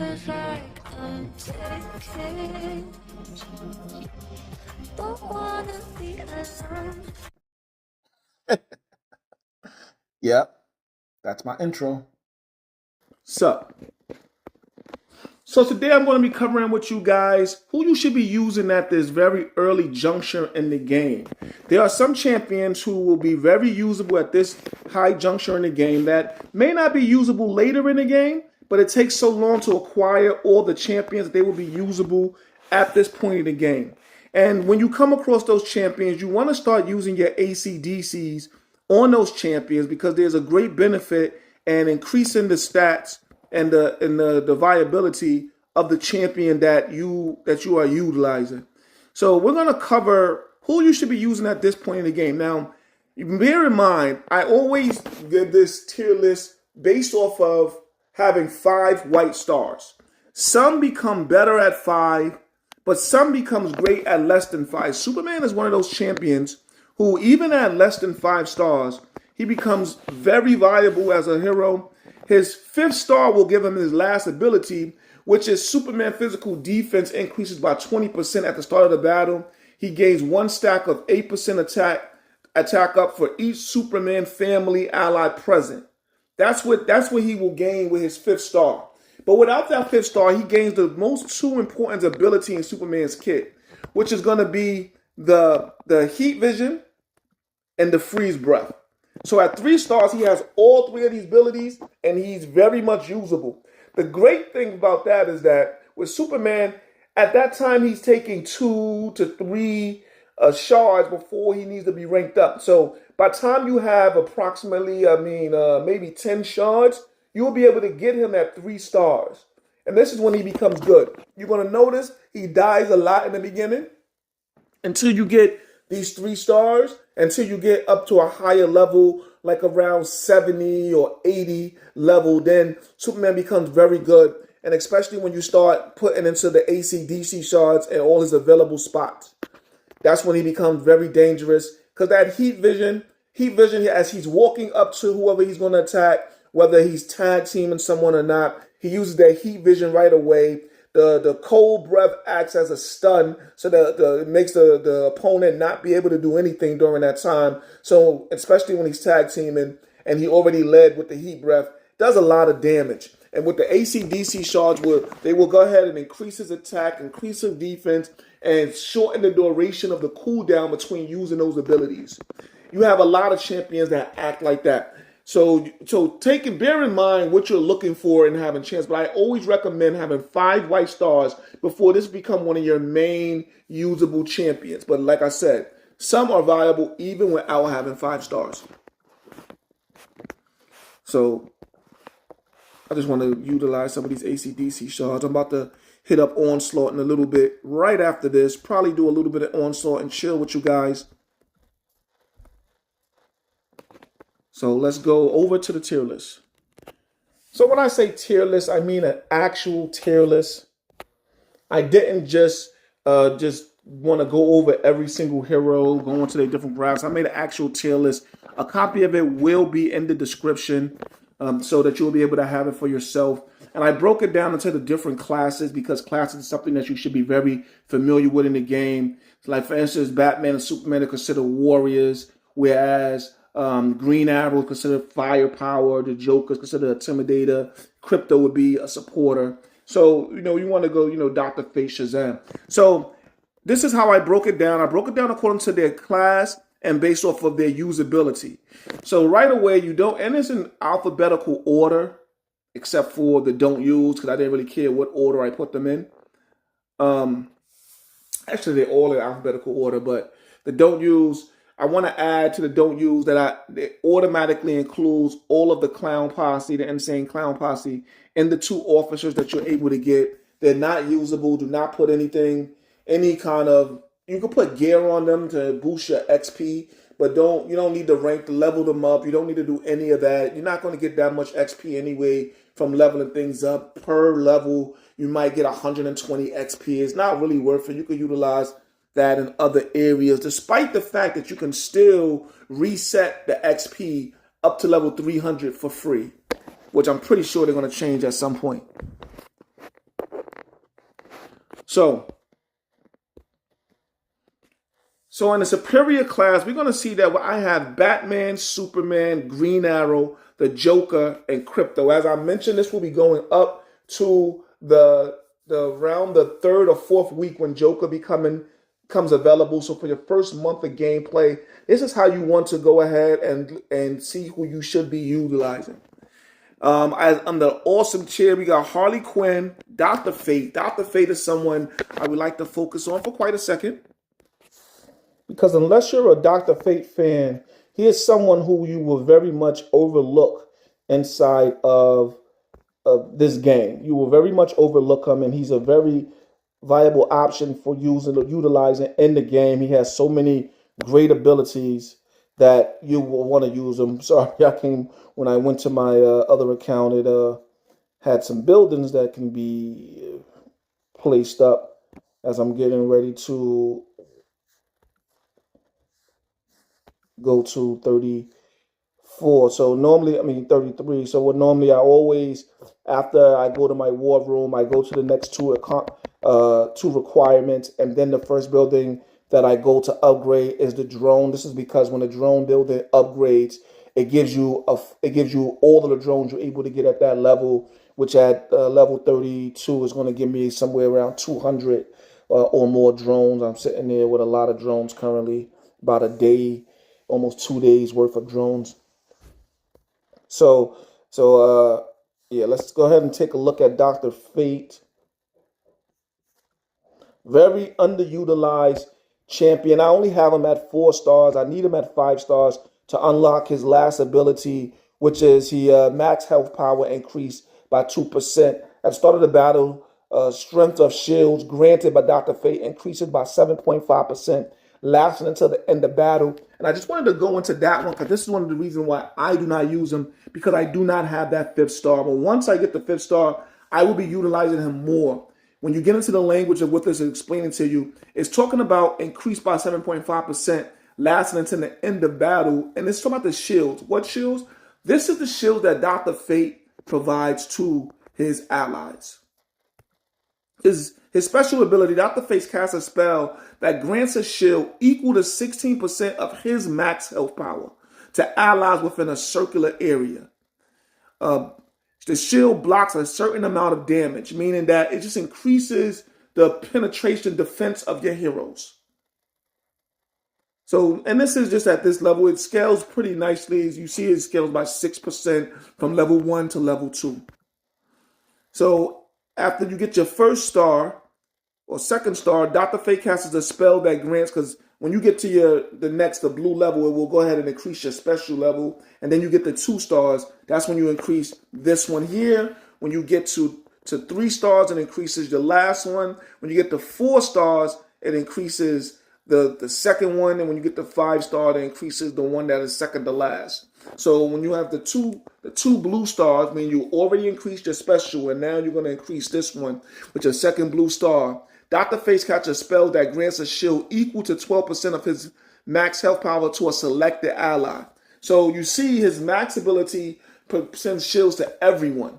feels like I'm taking. Don't wanna be alone. Yep, that's my intro. So today I'm going to be covering with you guys who you should be using at this very early juncture in the game. There are some champions who will be very usable at this high juncture in the game that may not be usable later in the game, but it takes so long to acquire all the champions that they will be usable at this point in the game. And when you come across those champions, you want to start using your ACDCs on those champions because there's a great benefit in increasing the stats and the viability of the champion that you are utilizing. So we're gonna cover who you should be using at this point in the game. Now, bear in mind, I always give this tier list based off of having 5 white stars. Some become better at 5, but some becomes great at less than 5. Superman is one of those champions who, even at less than 5 stars, he becomes very valuable as a hero. His 5th star will give him his last ability, which is Superman physical defense increases by 20% at the start of the battle. He gains 1 stack of 8% attack up for each Superman family ally present. That's what he will gain with his 5th star. But without that 5th star, he gains the most 2 important ability in Superman's kit, which is going to be the heat vision and the freeze breath. So at 3 stars, he has all 3 of these abilities, and he's very much usable. The great thing about that is that with Superman, at that time, he's taking 2 to 3 shards before he needs to be ranked up. So by the time you have approximately, maybe 10 shards, you'll be able to get him at 3 stars. And this is when he becomes good. You're going to notice he dies a lot in the beginning until you get these 3 stars, until you get up to a higher level, like around 70 or 80 level, then Superman becomes very good. And especially when you start putting into the ACDC shards and all his available spots. That's when he becomes very dangerous. Because that heat vision, as he's walking up to whoever he's going to attack, whether he's tag teaming someone or not, he uses that heat vision right away. The cold breath acts as a stun, so that it makes the opponent not be able to do anything during that time. So especially when he's tag teaming and he already led with the heat breath, does a lot of damage. And with the ACDC shards, they will go ahead and increase his attack, increase his defense, and shorten the duration of the cooldown between using those abilities. You have a lot of champions that act like that. So bear in mind what you're looking for in having chance. But I always recommend having 5 white stars before this become one of your main usable champions. But like I said, some are viable even without having 5 stars. So I just want to utilize some of these ACDC shards. I'm about to hit up Onslaught in a little bit right after this. Probably do a little bit of Onslaught and chill with you guys. So let's go over to the tier list. So when I say tier list, I mean an actual tier list. I didn't just want to go over every single hero, go into their different graphs. I made an actual tier list. A copy of it will be in the description so that you'll be able to have it for yourself. And I broke it down into the different classes because classes is something that you should be very familiar with in the game. So like, for instance, Batman and Superman are considered warriors, whereas Green Arrow is considered firepower. The Joker is considered a intimidator. Crypto would be a supporter. So, you want to go, Dr. Fate, Shazam. So this is how I broke it down. I broke it down according to their class and based off of their usability. So right away, and it's in alphabetical order, except for the don't use, because I didn't really care what order I put them in. Actually, they're all in alphabetical order, but the don't use, I want to add to the don't use that it automatically includes all of the clown posse, the insane clown posse, and the 2 officers that you're able to get. They're not usable. Do not put any kind of, you can put gear on them to boost your XP, but you don't need to rank to level them up. You don't need to do any of that. You're not going to get that much XP anyway from leveling things up. Per level, you might get 120 XP. It's not really worth it. You could utilize that in other areas, despite the fact that you can still reset the XP up to level 300 for free, which I'm pretty sure they're going to change at some point. So in the superior class, we're going to see that I have Batman, Superman, Green Arrow, the Joker, and Crypto. As I mentioned, this will be going up to the around the third or fourth week when Joker becomes available. So for your first month of gameplay, this is how you want to go ahead and see who you should be utilizing. On the awesome tier, we got Harley Quinn, Dr. Fate. Dr. Fate is someone I would like to focus on for quite a second. Because unless you're a Dr. Fate fan, he is someone who you will very much overlook inside of this game. You will very much overlook him, and he's a very viable option for utilizing in the game. He has so many great abilities that you will want to use him. Sorry, when I went to my other account, it had some buildings that can be placed up as I'm getting ready to go to 34. So normally, 33. So what normally I always, after I go to my war room, I go to the next two requirements, and then the first building that I go to upgrade is the drone. This is because when the drone building upgrades, it gives you all of the drones you're able to get at that level, which at level 32 is going to give me somewhere around 200 or more drones. I'm sitting there with a lot of drones currently, about a day, almost 2 days worth of drones. So yeah, let's go ahead and take a look at Dr. Fate. Very underutilized champion. I only have him at 4 stars. I need him at 5 stars to unlock his last ability, which is he max health power increased by 2%. At the start of the battle, strength of shields granted by Dr. Fate increases by 7.5%, lasting until the end of battle. And I just wanted to go into that one because this is one of the reasons why I do not use him, because I do not have that 5th star. But once I get the 5th star, I will be utilizing him more. When you get into the language of what this is explaining to you, it's talking about increased by 7.5%, lasting until the end of battle. And it's talking about the shields. What shields? This is the shield that Dr. Fate provides to his allies. His special ability, Dr. Fate casts a spell that grants a shield equal to 16% of his max health power to allies within a circular area. The shield blocks a certain amount of damage, meaning that it just increases the penetration defense of your heroes. So, and this is just at this level. It scales pretty nicely. As you see, it scales by 6% from level 1 to level 2. So, after you get your 1st star or 2nd star, Dr. Fate casts a spell that grants, because when you get to the blue level, it will go ahead and increase your special level. And then you get the 2 stars. That's when you increase this one here. When you get to 3 stars, it increases the last one. When you get to 4 stars, it increases the second one. And when you get to 5 star, it increases the one that is second to last. So when you have the two blue stars, I mean, you already increased your special, and now you're going to increase this one with your 2nd blue star. Dr. Fate casts a spell that grants a shield equal to 12% of his max health power to a selected ally. So you see his max ability sends shields to everyone.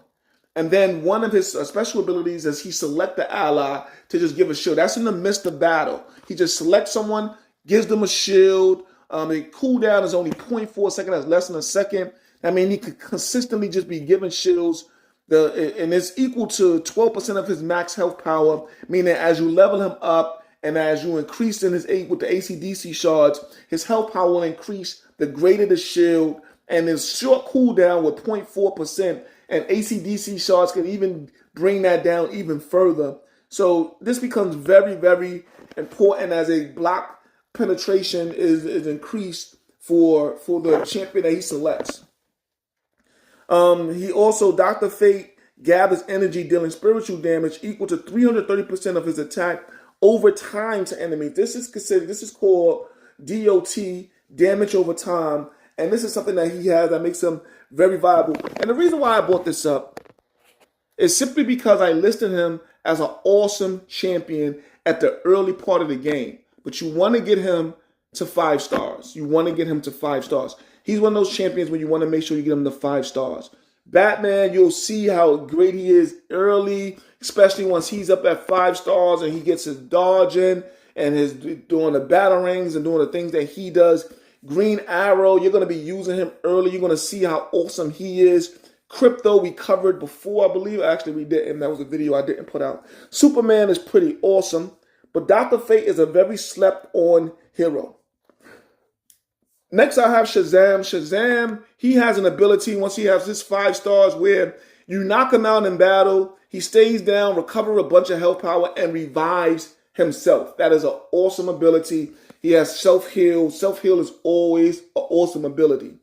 And then one of his special abilities is he select the ally to just give a shield. That's in the midst of battle. He just selects someone, gives them a shield. The cooldown is only 0.4 seconds. That's less than a second. I mean, he could consistently just be giving shields. And it's equal to 12% of his max health power, meaning as you level him up and as you increase in his with the AC/DC shards, his health power will increase the greater the shield, and his short cooldown with 0.4%, and AC/DC shards can even bring that down even further. So this becomes very, very important as a block penetration is increased for the champion that he selects. He also, Dr. Fate gathers energy, dealing spiritual damage equal to 330% of his attack over time to enemies. This is called DOT, damage over time. And this is something that he has that makes him very viable. And the reason why I brought this up is simply because I listed him as an awesome champion at the early part of the game. But you want to get him to 5 stars. You want to get him to 5 stars. He's one of those champions where you want to make sure you get him to 5 stars. Batman, you'll see how great he is early, especially once he's up at 5 stars and he gets his dodge in and his doing the battle rings and doing the things that he does. Green Arrow, you're going to be using him early. You're going to see how awesome he is. Crypto, we covered before, I believe. Actually, we didn't. That was a video I didn't put out. Superman is pretty awesome, but Dr. Fate is a very slept-on hero. Next, I have Shazam. Shazam, he has an ability once he has his 5 stars where you knock him out in battle, he stays down, recovers a bunch of health power, and revives himself. That is an awesome ability. He has self-heal. Self-heal is always an awesome ability.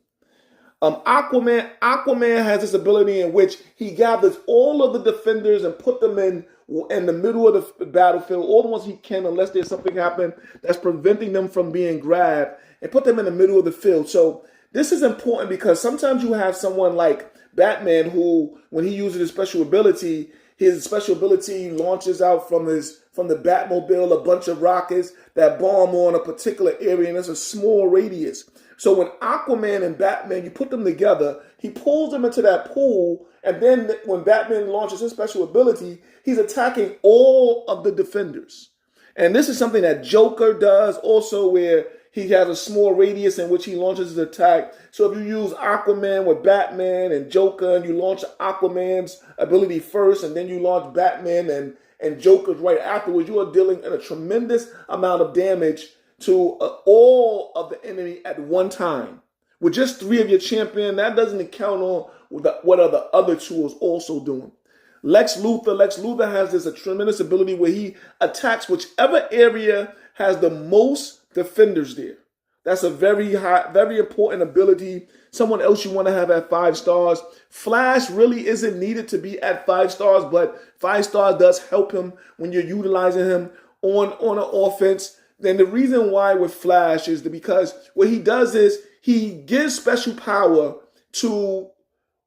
Aquaman has this ability in which he gathers all of the defenders and put them in the middle of the battlefield, all the ones he can, unless there's something happen that's preventing them from being grabbed, and put them in the middle of the field. So this is important because sometimes you have someone like Batman who, when he uses his special ability launches out from the Batmobile a bunch of rockets that bomb on a particular area, and it's a small radius. So when Aquaman and Batman, you put them together, he pulls them into that pool, and then when Batman launches his special ability, he's attacking all of the defenders. And this is something that Joker does also, where he has a small radius in which he launches his attack. So if you use Aquaman with Batman and Joker, and you launch Aquaman's ability first, and then you launch Batman and Joker's right afterwards, you are dealing in a tremendous amount of damage to all of the enemy at one time. With just 3 of your champion, that doesn't account on what are the other tools also doing. Lex Luthor has a tremendous ability where he attacks whichever area has the most defenders there. That's a very important ability. Someone else you want to have at 5 stars. Flash really isn't needed to be at 5 stars, but 5 stars does help him when you're utilizing him on an offense. Then the reason why with Flash is because what he does is he gives special power to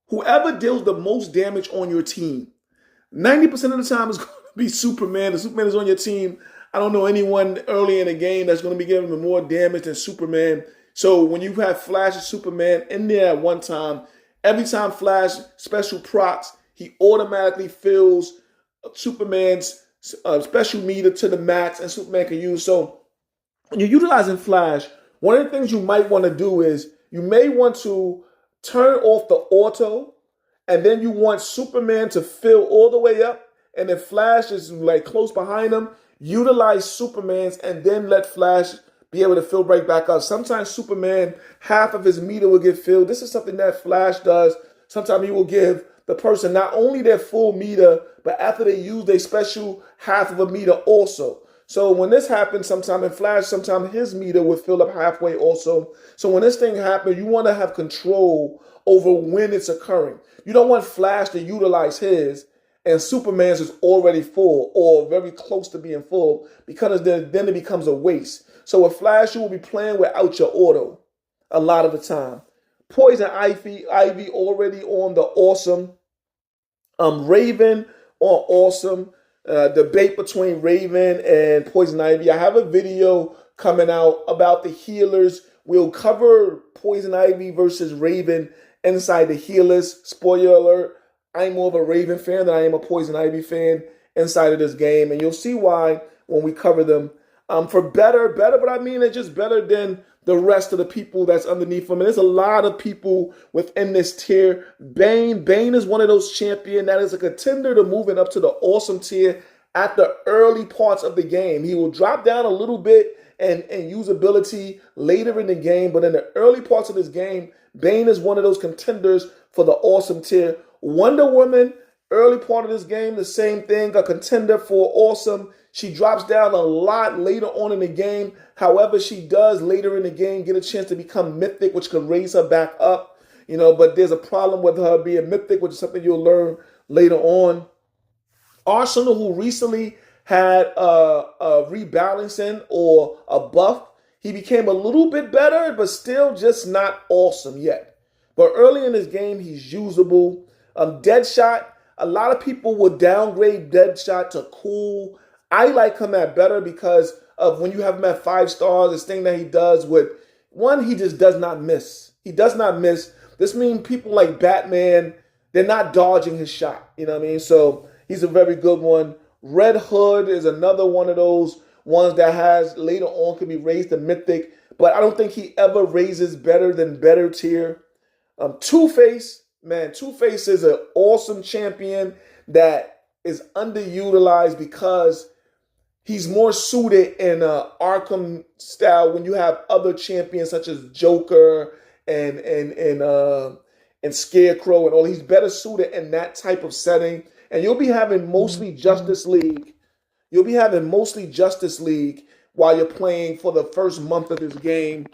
whoever deals the most damage on your team. 90% of the time it's going to be Superman. If Superman is on your team, I don't know anyone early in the game that's going to be giving him more damage than Superman. So when you have Flash and Superman in there at one time, every time Flash special procs, he automatically fills Superman's special meter to the max, and Superman can use. So when you're utilizing Flash, one of the things you might want to do is you may want to turn off the auto, and then you want Superman to fill all the way up, and if Flash is like close behind him, utilize Superman's and then let Flash be able to fill right back up. Sometimes Superman, half of his meter will get filled. This is something that Flash does. Sometimes he will give the person not only their full meter, but after they use their special half of a meter also. So when this happens, sometime in Flash, sometime his meter will fill up halfway also. So when this thing happens, you want to have control over when it's occurring. You don't want Flash to utilize his and Superman's is already full or very close to being full, because then it becomes a waste. So with Flash, you will be playing without your auto a lot of the time. Poison Ivy already on the awesome. Raven on awesome. Debate between Raven and Poison Ivy. I have a video coming out about the healers. We'll cover Poison Ivy versus Raven inside the healers. Spoiler alert, I'm more of a Raven fan than I am a Poison Ivy fan inside of this game. And you'll see why when we cover them. For better, but I mean it's just better than the rest of the people that's underneath them. And there's a lot of people within this tier. Bane is one of those champions that is a contender to moving up to the awesome tier at the early parts of the game. He will drop down a little bit and usability later in the game, but in the early parts of this game, Bane is one of those contenders for the awesome tier. Wonder Woman, early part of this game, the same thing, a contender for awesome. She drops down a lot later on in the game. However, she does later in the game get a chance to become mythic, which could raise her back up. But there's a problem with her being mythic, which is something you'll learn later on. Arsenal, who recently had a rebalancing or a buff, he became a little bit better, but still just not awesome yet. But early in this game, he's usable. Deadshot, a lot of people would downgrade Deadshot to cool. I like him at better because of when you have him at 5 stars, this thing that he does with, one, he just does not miss. He does not miss. This means people like Batman, they're not dodging his shot. You know what I mean? So he's a very good one. Red Hood is another one of those ones that has later on can be raised to mythic, but I don't think he ever raises better than better tier. Two-Face, man, Two-Face is an awesome champion that is underutilized because he's more suited in Arkham style when you have other champions such as Joker and Scarecrow and all. He's better suited in that type of setting. And you'll be having mostly Justice League. You'll be having mostly Justice League while you're playing for the first month of this game.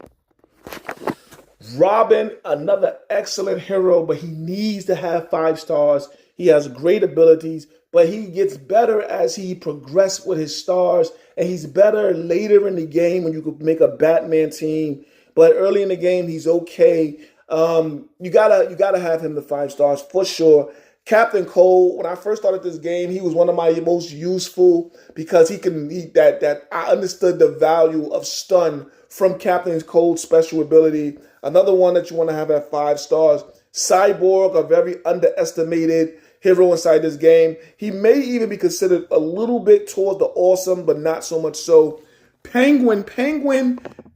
Robin, another excellent hero, but he needs to have 5 stars. He has great abilities, but he gets better as he progresses with his stars, and he's better later in the game when you could make a Batman team. But early in the game, he's okay. You gotta have him the 5 stars for sure. Captain Cold, when I first started this game, he was one of my most useful because I understood the value of stun from Captain Cold's special ability. Another one that you want to have at 5 stars. Cyborg, a very underestimated hero inside this game. He may even be considered a little bit towards the awesome, but not so much so. Penguin,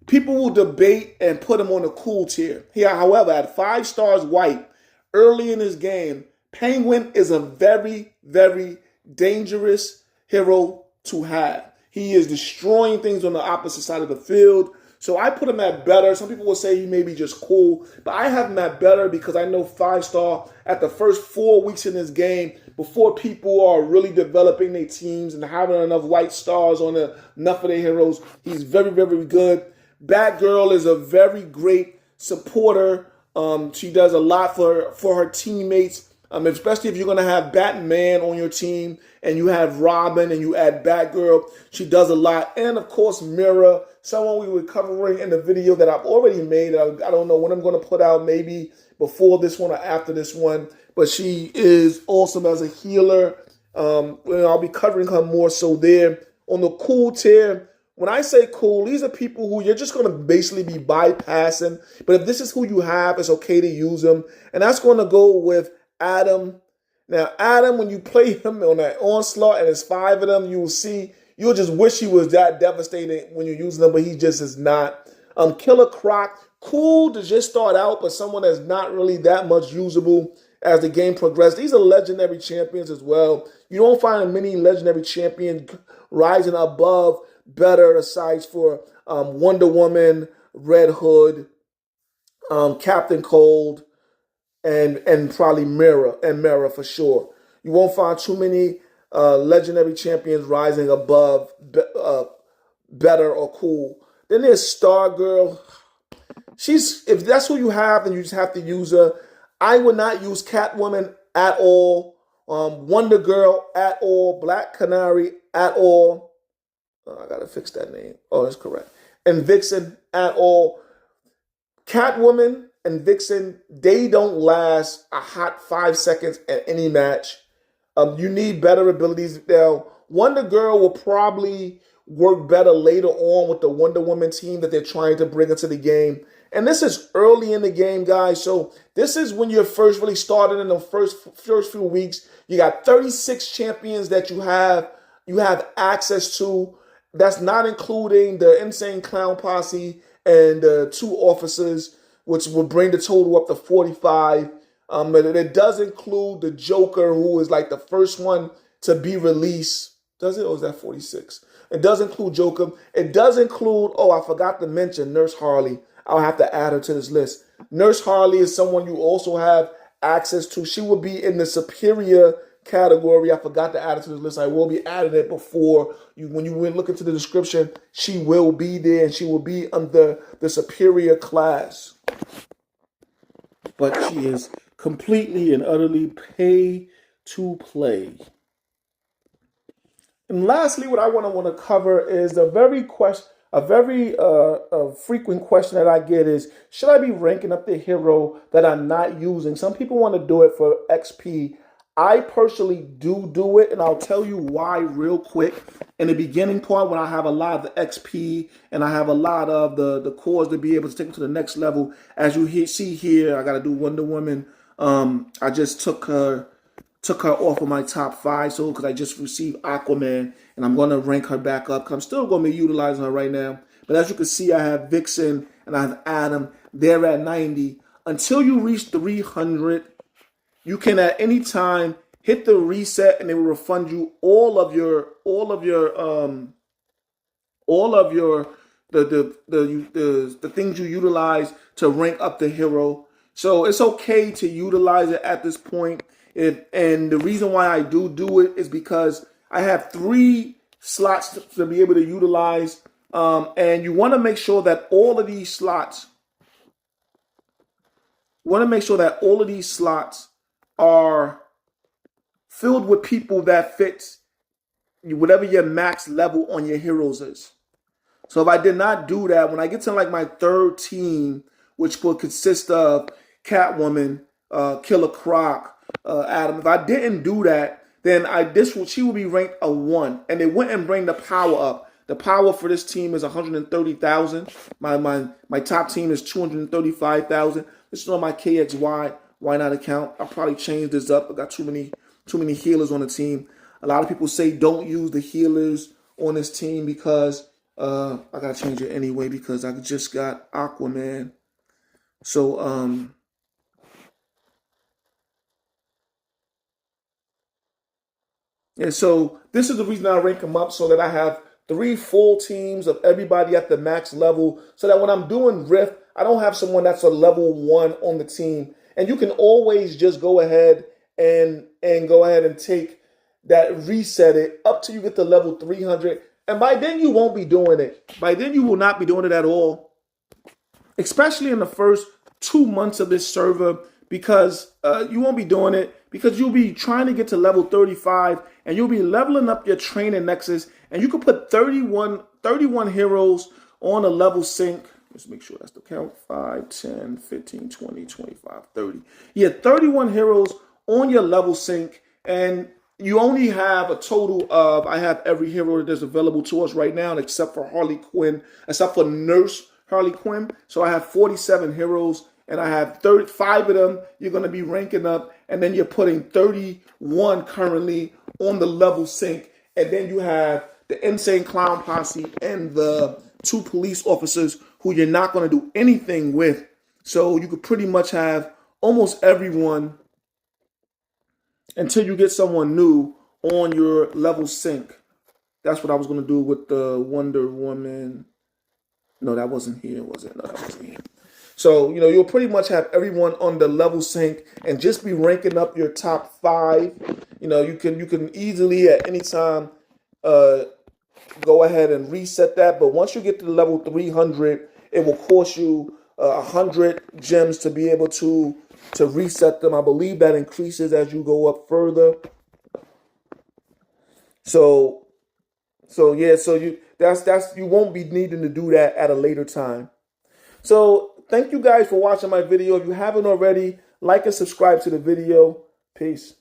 people will debate and put him on the cool tier. However, at 5 stars white, early in this game, Penguin is a very, very dangerous hero to have. He is destroying things on the opposite side of the field. So I put him at better. Some people will say he may be just cool, but I have him at better because I know 5 star at the first 4 weeks in this game, before people are really developing their teams and having enough white stars on enough of their heroes, he's very, very good. Batgirl is a very great supporter. She does a lot for her teammates. Especially if you're going to have Batman on your team and you have Robin and you add Batgirl. She does a lot. And, of course, Mira, someone we were covering in the video that I've already made. I don't know when I'm going to put out, maybe before this one or after this one. But she is awesome as a healer. I'll be covering her more so there. On the cool tier, when I say cool, these are people who you're just going to basically be bypassing. But if this is who you have, it's okay to use them. And that's going to go with Adam. Now, Adam, when you play him on that onslaught and there's 5 of them, you'll just wish he was that devastating when you're using them, but he just is not. Killer Croc, cool to just start out, but someone that's not really that much usable as the game progresses. These are legendary champions as well. You don't find many legendary champions rising above better, aside for Wonder Woman, Red Hood, Captain Cold, and probably Mira for sure. You won't find too many legendary champions rising above better or cool. Then there's Stargirl. If that's who you have, then you just have to use her. I would not use Catwoman at all. Wonder Girl at all. Black Canary at all. I gotta fix that name. Oh, that's correct. And Vixen at all. Catwoman and Vixen, they don't last a hot 5 seconds at any match. You need better abilities. Now, Wonder Girl will probably work better later on with the Wonder Woman team that they're trying to bring into the game. And this is early in the game, guys. So this is when you're first really starting in the first few weeks. You got 36 champions that you have access to. That's not including the Insane Clown Posse and the 2 officers, which will bring the total up to 45. But it does include the Joker, who is like the first one to be released. Does it? Or is that 46? It does include Joker. It does include, I forgot to mention Nurse Harley. I'll have to add her to this list. Nurse Harley is someone you also have access to. She will be in the superior category. I forgot to add it to this list. I will be adding it before you. When you look into the description, she will be there and she will be under the superior class. But she is completely and utterly pay to play. And lastly, what I want to cover is a very frequent question that I get is, should I be ranking up the hero that I'm not using? Some people want to do it for XP. I personally do it, and I'll tell you why real quick. In the beginning part, when I have a lot of the XP and I have a lot of the cores to be able to take it to the next level, as you see here, I got to do Wonder Woman, I just took her off of my top 5, so because I just received Aquaman, and I'm gonna rank her back up. 'Cause I'm still gonna be utilizing her right now. But as you can see, I have Vixen and I have Adam. They're at 90. Until you reach 300, you can at any time hit the reset, and it will refund you all of your the things you utilize to rank up the hero. So it's okay to utilize it at this point. And the reason why I do it is because I have 3 slots to be able to utilize. And you want to make sure that all of these slots are filled with people that fits whatever your max level on your heroes is. So if I did not do that, when I get to like my 3rd team, which will consist of Catwoman, Killer Croc, Adam, if I didn't do that, then she will be ranked a 1, and it wouldn't bring the power up. The power for this team is 130,000. My top team is 235,000. This is on my KXY. Why not account? I'll probably change this up. I got too many healers on the team. A lot of people say don't use the healers on this team because I gotta change it anyway because I just got Aquaman. So yeah, so this is the reason I rank them up, so that I have 3 full teams of everybody at the max level, so that when I'm doing Rift, I don't have someone that's a level 1 on the team. And you can always just go ahead and take that, reset it up till you get to level 300. And by then you won't be doing it. By then you will not be doing it at all, especially in the first 2 months of this server, because you won't be doing it because you'll be trying to get to level 35 and you'll be leveling up your training nexus, and you can put 31 heroes on a level sync. Let's make sure that's the count. 5, 10, 15, 20, 25, 30. Yeah, 31 heroes on your level sync, and you only have a total of, I have every hero that is available to us right now except for except for Nurse Harley Quinn. So I have 47 heroes, and I have 35 of them you're going to be ranking up, and then you're putting 31 currently on the level sync, and then you have the Insane Clown Posse and the 2 police officers who you're not going to do anything with. So you could pretty much have almost everyone until you get someone new on your level sync. That's what I was going to do with the Wonder Woman. No, that wasn't here, was it? No, that wasn't here. So, you'll pretty much have everyone on the level sync and just be ranking up your top 5. You can easily at any time go ahead and reset that. But once you get to the level 300, it will cost you 100 gems to be able to reset them. I believe that increases as you go up further. So yeah, so you won't be needing to do that at a later time. So thank you guys for watching my video. If you haven't already, like and subscribe to the video. Peace.